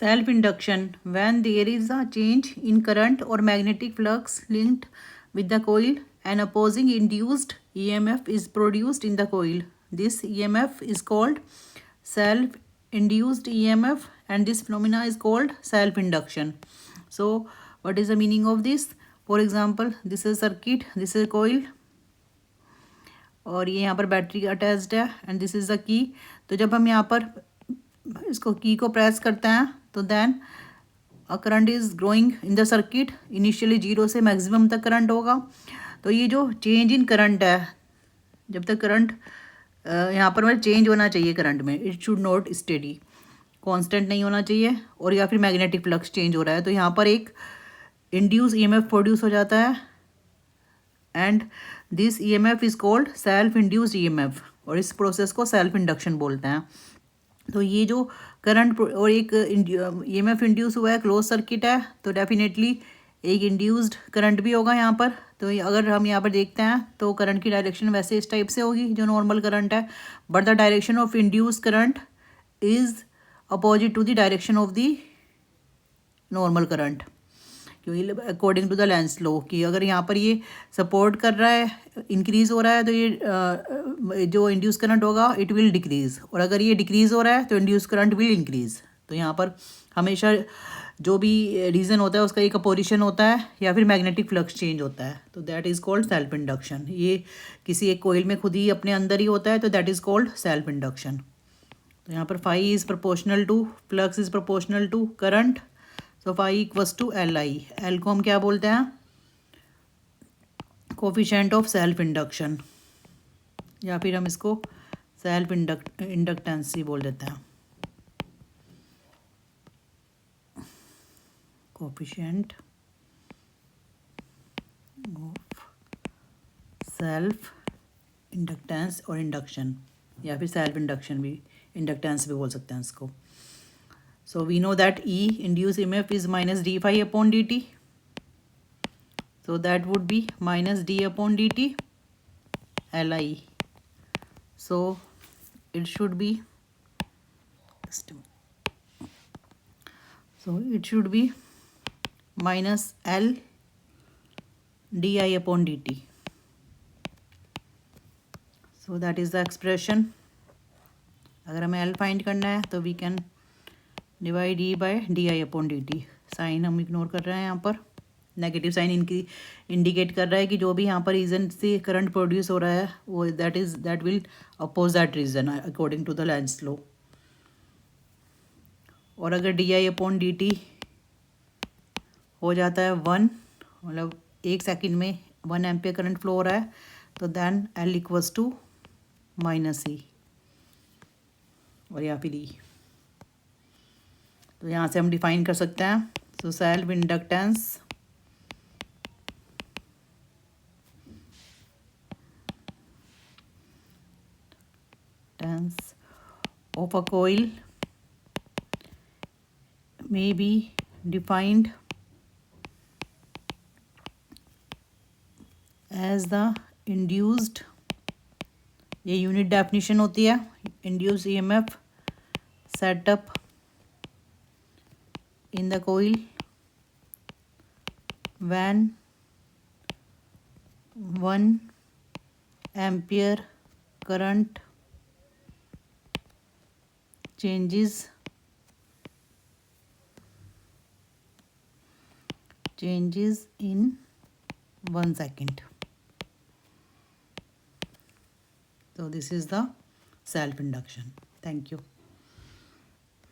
Self induction, when there is a change in current or magnetic flux linked with the coil, an opposing induced EMF is produced in the coil. This EMF is called self induced EMF, and this phenomena is called self induction. So what is the meaning of this? For example, this is circuit, this is coil, और ये यहाँ पर battery attached है, and this is the key. तो जब हम यहाँ पर इसको की को प्रेस करते हैं तो then a current is growing in the circuit. Initially 0 से मैक्सिमम तक करंट होगा. तो ये जो चेंज इन करंट है, जब तक करंट यहाँ पर मतलब चेंज होना चाहिए करंट में, it should not steady, constant नहीं होना चाहिए, और या फिर मैग्नेटिक फ्लक्स चेंज हो रहा है, तो यहाँ पर एक इंड्यूस ईएमएफ प्रोड्यूस हो जाता है, and this EMF is called self induced EMF, और इस प्रोसेस को सेल्फ इंडक्शन बोलते हैं. तो ये जो करंट और एक ईएमएफ इंड्यूस हुआ है, क्लोज सर्किट है, तो डेफिनेटली एक इंड्यूस्ड करंट भी होगा यहाँ पर. तो अगर हम यहाँ पर देखते हैं तो करंट की डायरेक्शन वैसे इस टाइप से होगी जो नॉर्मल करंट है, but the direction of induce current is opposite to the direction of the normal current, क्योंकि according to the Lenz law कि अगर यहाँ पर ये सपोर्ट कर रहा है, इंक्रीज़ हो रहा है, तो ये जो इंड्यूस करंट होगा इट विल डिक्रीज़, और अगर ये डिक्रीज़ हो रहा है तो इंड्यूस करंट विल इंक्रीज़. तो यहाँ पर हमेशा जो भी रीज़न होता है उसका एक अपोजिशन होता है या फिर मैग्नेटिक फ्लक्स चेंज होता है, तो that is called self induction. ये किसी एक कोइल में खुद ही अपने अंदर ही होता है, तो that is called self induction. तो यहाँ पर phi is proportional to flux is proportional to current, so phi equals to L I. L को हम क्या बोलते हैं? कोफिशिएंट ऑफ सेल्फ इंडक्शन, या फिर हम इसको सेल्फ इंडक्टेंस ही बोल देते हैं. कोफिशिएंट ऑफ सेल्फ इंडक्टेंस और इंडक्शन, या फिर सेल्फ इंडक्शन भी, इंडक्टेंस भी बोल सकते हैं इसको. So we know that E induced EMF is minus d phi upon dt. So that would be minus d upon dt Li. So it should be, minus L di upon dt. So that is the expression. अगर हमें L find करना है तो we can divide E by D I upon D T. Sign हम ignore कर रहे हैं, यहाँ पर नेगेटिव साइन इनकी इंडिकेट कर रहा है कि जो भी यहाँ पर रीज़न से करंट प्रोड्यूस हो रहा है वो that will oppose that reason according to the Lenz law. और अगर D I upon D T हो जाता है 1, मतलब 1 सेकेंड में 1 एम्पियर करंट फ्लो हो रहा है, तो then L equals to minus E, और या फिर ई. तो यहाँ से हम डिफाइन कर सकते हैं. So self inductance of a coil may be defined as the induced, ये यूनिट डेफिनेशन होती है, induced EMF set up in the coil when 1 ampere current changes in 1 second. So this is the self induction. Thank you.